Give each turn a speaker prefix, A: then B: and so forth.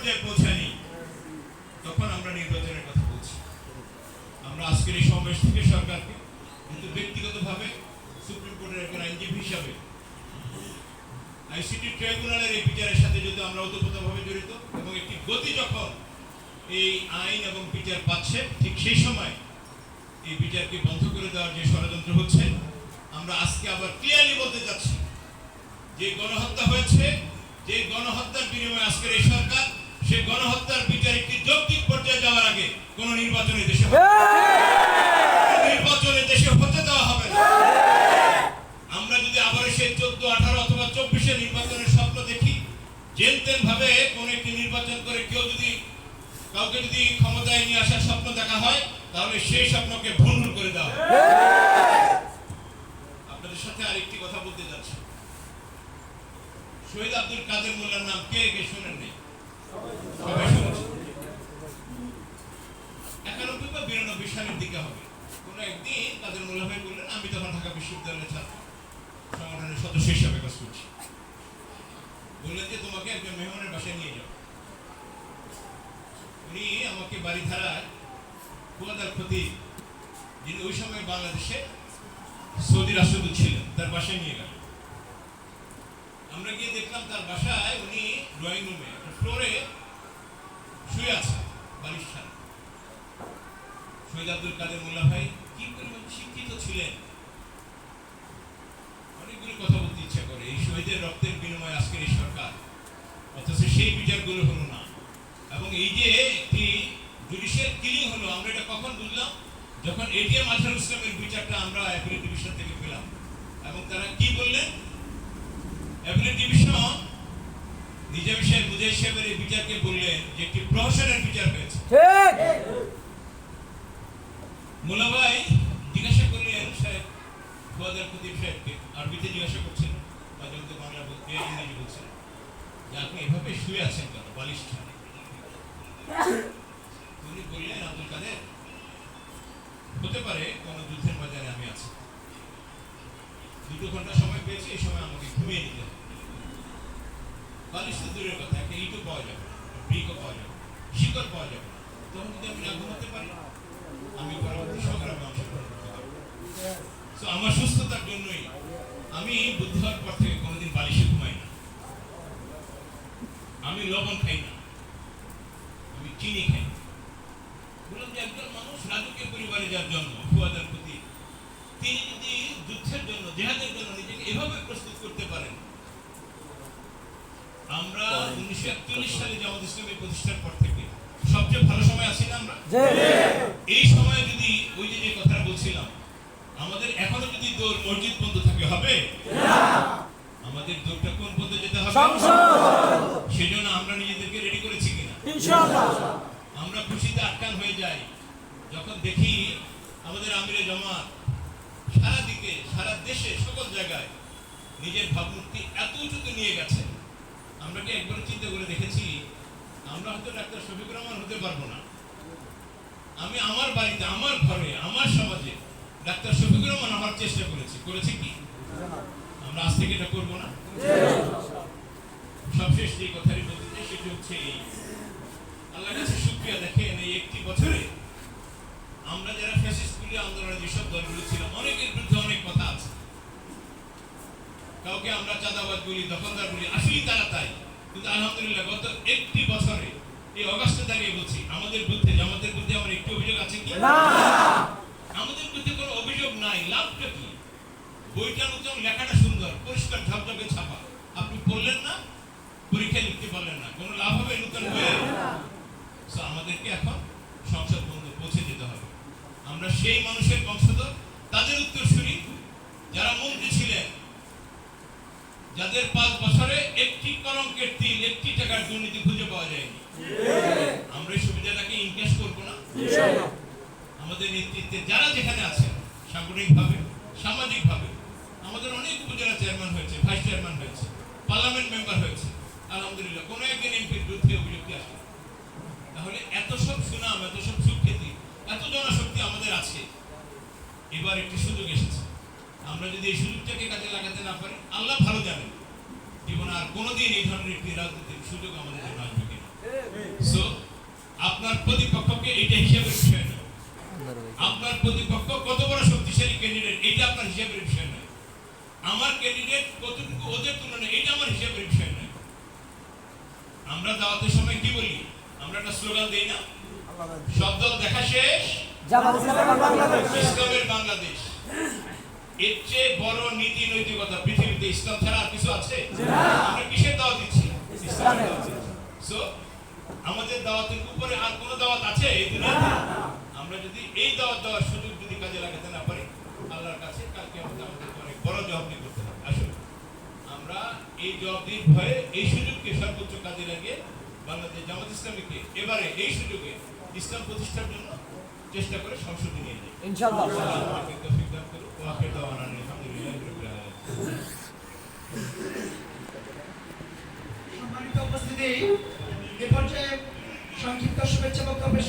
A: পর্যায়ে পৌঁছায়নি তখন আমরা নির্বাচনের কথা বলছি। আমরা আজকের এই সমাবেশ থেকে সরকারকে কিন্তু ব্যক্তিগতভাবে সুপ্রিম কোর্টের একজন আইনজীবী হিসাবে আইসিটি ট্রাইব্যুনালের এই বিচারের সাথে যদি আমরা ওতপ্রোতভাবে জড়িত এবং একটি গতি যখন এই আইন এবং বিচার পাচ্ছে ঠিক সেই সময় এই বিচারকে বন্ধ করে দেওয়ার যে ষড়যন্ত্র হচ্ছে, আমরা আজকে আবার ক্লিয়ারলি বলতে চাচ্ছি যে গণহত্যা হয়েছে, যে গণহত্যার বিনিময়ে আজকের এই সরকার সেই গণহত্যার বিচার একটি যৌক্তিক পর্যায়ে যাওয়ার আগে কোন নির্বাচনের দেশে হতে দেওয়া হবে না। আমরা যদি আবার সেই 14, 18 অথবা 24 নির্বাচনের স্বপ্ন দেখি, জেনতেন ভাবে কোন একটি নির্বাচন করে কাউকে যদি ক্ষমতায় নিয়ে আসার স্বপ্ন দেখা হয়, তাহলে সেই স্বপ্নকে ভঙ্গুর করে দেওয়া হবে। আপনাদের সাথে আরেকটি কথা বলতে যাচ্ছি। শহীদ আব্দুল কাদের মোল্লার নাম কে কে শুনেন নেই? সবাই শুনেছেন। 91 বা 92 সালের দিকে হবে। কোন একদিন কাদের মোল্লা ভাই বললেন, আমি তখন ঢাকা বিশ্ববিদ্যালয়ের ছাত্র সংগঠনের সদস্য হিসাবে কাজ করছি, বললেন যে তোমাকে একজন মেহমানের বাসায় নিয়ে যাও। উনি আমাকে বাড়িধারায় কুয়াদার খতিব, যিনি ওই সময় বাংলাদেশে সৌদি রাষ্ট্রদূত ছিলেন, তার বাসায় নিয়ে গেল। আমরা গিয়ে দেখলাম তার বাসায় উনি ড্রয়িং রুমে ফ্লোরে শুয়ে আছে বালিশ ছাড়া। শহীদ আব্দুল কাদের মোল্লা ভাই কি পরিমাণ শিক্ষিত ছিলেন, অনেকগুলো কথা বলতে ইচ্ছা করে। এই শহীদের রক্তের বিনিময়ে আজকের এই সরকার, অথচ সেই বিচারগুলো হলো না। এবং এই যে একটি জুডিশিয়াল কিলিং হলো, আমরা এটা কখন বুঝলাম? যখন এটিএম আজহারুল ইসলামের বিচারটা আমরা অ্যাপিলেট ডিভিশন থেকে পেলাম। এবং তারা কি বললেন? অ্যাপিলেট ডিভিশন নিজামী সাহেব, মুজাহিদ সাহেবের এই বিচারকে বললেন যে একটি প্রহসনের বিচার হয়েছে। মোল্লা ভাই জিজ্ঞাসা করলেন সাহেব ফুয়াদের খতিব সাহেবকে, আরবিতে জিজ্ঞাসা করছেন, মাঝে মধ্যে বাংলা বলতে ইংরেজি বলছেন, যে আপনি এভাবে শুয়ে আছেন কেন বালিশ ছাড়া? উনি বললেন, আব্দুল কাদের, হতে পারে কোন যুদ্ধের ময়দানে আমি আছি, 2 ঘন্টা সময় পেয়েছি, এই সময় আমাকে ঘুমিয়ে নিতে হবে। বালিশ তো দূরের কথা, একটা ইটও পাওয়া যাবে, ব্রিকও পাওয়া যাবে, শিকড় পাওয়া যাবে। তখন যদি আমি না ঘুমাতে পারি, আমি পরবর্তী সংগ্রামে অংশগ্রহণ করতে পারবো। তো আমার সুস্থতার জন্যই আমি বুদ্ধি হওয়ার পর থেকে কোনোদিন বালিশে ঘুমাই না, আমি লবণ খাই না, আমি চিনি খাই না। বললাম যে একজন মানুষ রাজকীয় পরিবারে যার জন্ম, ফুয়াদার প্রতি, তিনি যদি যুদ্ধের জন্য, জেহাদের জন্য নিজেকে এভাবে প্রস্তুত করতে পারেন। আমরা 1941 সালে জামাত ইসলামী প্রতিষ্ঠার পর থেকে সবচেয়ে ভালো সময় আছি না আমরা? এই সময়ে যদি ওই যে কথা বলছিলাম, আমাদের এখনো যদি দৌড় মসজিদ বন্ধ থাকে হবে না, আমাদের দৌড়টা কোন পথে যেতে হবে? সেজন্য আমরা নিজেদেরকে রেডি করেছি কিনা? ইনশাআল্লাহ। আমরা খুশিতে আটকান হয়ে যাই যখন দেখি আমাদের আমিরে জামাত সারা দিকে, সারা দেশে, সকল জায়গায় নিজের ভাবমূর্তি এত উঁচুতে নিয়ে গেছে। আমরা কি একবার চিন্তা করে দেখেছি আমরা হয়তো ডাক্তার শফিকুর রহমান হতে পারবো না, আমি আমার বাড়িতে, আমার ঘরে, আমার সমাজে ডাক্তার শফিকুর রহমান হওয়ার চেষ্টা করেছি কি? আমরা আজ থেকে এটা করবো না? সবশেষ যে কথাটি বলতে চাই সেটি হচ্ছে এই, আল্লাহর কাছে শুকরিয়া, দেখেন এই 1টি বছরে আমরা যারা ফ্যাসিস্ট বিরোধী আন্দোলনে যেসব দলগুলো ছিলাম, অনেকের বিরুদ্ধে অনেক কথা আছে। কাউকে আমরা চাঁদাবাজ বলি, দখলদার বলি, আসলেই তারা তাই। কিন্তু আলহামদুলিল্লাহ গত 1টি বছরে, এই অগাস্টে দাঁড়িয়ে বলছি, আমাদের বিরুদ্ধে, জামাতের বিরুদ্ধে আমার একটি অভিযোগ আছে কি? না, আমাদের বিরুদ্ধে কোনো অভিযোগ নাই। লাভটা কি? বইটা নতুন, লেখাটা সুন্দর, পরিষ্কার ঝকঝকে ছাপা, আপনি পড়লেন না, পরীক্ষায় লিখতে পারলেন না, কোনো লাভ হবে নতুন বইয়ে? আমাদেরকে এখন সংসদ বন্ধ পৌঁছে যেতে হবে। আমরা সেই মানুষের বংশধর, তাদের উত্তরসূরি যারা মন্ত্রী ছিলেন, যাদের 5 বছরে 1টি কলঙ্কের তিল, 1টি টাকার দুর্নীতি খুঁজে পাওয়া যায়নি। আমরা এই সুবিধাটাকে ইনকেশ করবো না? আমাদের নেতৃত্বে যারা যেখানে আছেন, সাংগঠনিকভাবে, সামাজিকভাবে, আমাদের অনেক উপজেলা চেয়ারম্যান হয়েছে, ভাইস চেয়ারম্যান হয়েছে, পার্লামেন্ট মেম্বার হয়েছে, আলহামদুলিল্লাহ কোনো একজন এমপির বিরুদ্ধে অভিযোগটি আসে। তাহলে এত সব সুনাম, এত সব সুখ্যাতি, এত জনশক্তি আমাদের আছে। এবার একটি সুযোগ এসেছে, আমরা যদি এই সুযোগটাকে কাজে লাগাতে না পারি, আল্লাহ ভালো জানেন জীবনে আর কোনোদিন এই ধরনের একটি রাজনৈতিক সুযোগ আমাদের জন্য আসবে কিনা। সো আপনার প্রতিপক্ষকে এটা হিসাবের বিষয় না। আপনার প্রতিপক্ষ কত বড় শক্তিশালী ক্যান্ডিডেট এটা আপনার হিসাবের বিষয় না। আমার ক্যান্ডিডেট কতটুকু ওদের তুলনায় এটা আমার হিসাবের বিষয় না। আমরা দাওয়াতের সময় কি বলি? আমরা একটা স্লোগান দেই না, সব দল দেখা শেষ,
B: জামাত ইসলামের বাংলাদেশ।
A: ইসলামের বাংলাদেশ। এর চেয়ে বড় নীতি নৈতিকতা পৃথিবীতে ইসলাম ছাড়া আর কিছু আছে? আমরা কিসের দাওয়াত দিচ্ছি? ইসলামের দাওয়াত দিচ্ছি। সো আমাদের দাওয়াতের উপরে আর কোনো দাওয়াত আছে এই দুনিয়াতে? আমরা যদি এই দাওয়াত দেওয়ার সুযোগ যদি কাজে লাগাতে না পারি, আল্লাহর কাছে কালকে আমাদের অনেক বড় জবাবদিহি করতে হবে। আসলে আমরা এই জবাবদিহির ভয়ে এই সুযোগকে সর্বোচ্চ কাজে লাগিয়ে বাংলাদেশ জামাত ইসলামীকে এবারে এই সুযোগে ইসলাম প্রতিষ্ঠার জন্য চেষ্টা করে সংসদে নিয়ে যাই
B: ইনশাআল্লাহ।
A: আমাকে তৌফিক দান করুন। ওয়া আখিরু দাওয়ানা আলহামদুলিল্লাহি রাব্বিল আলামিন।
C: সম্মানিত উপস্থিতি, এ পর্যায়ে সংক্ষিপ্ত শুভেচ্ছা বক্তব্য পেশ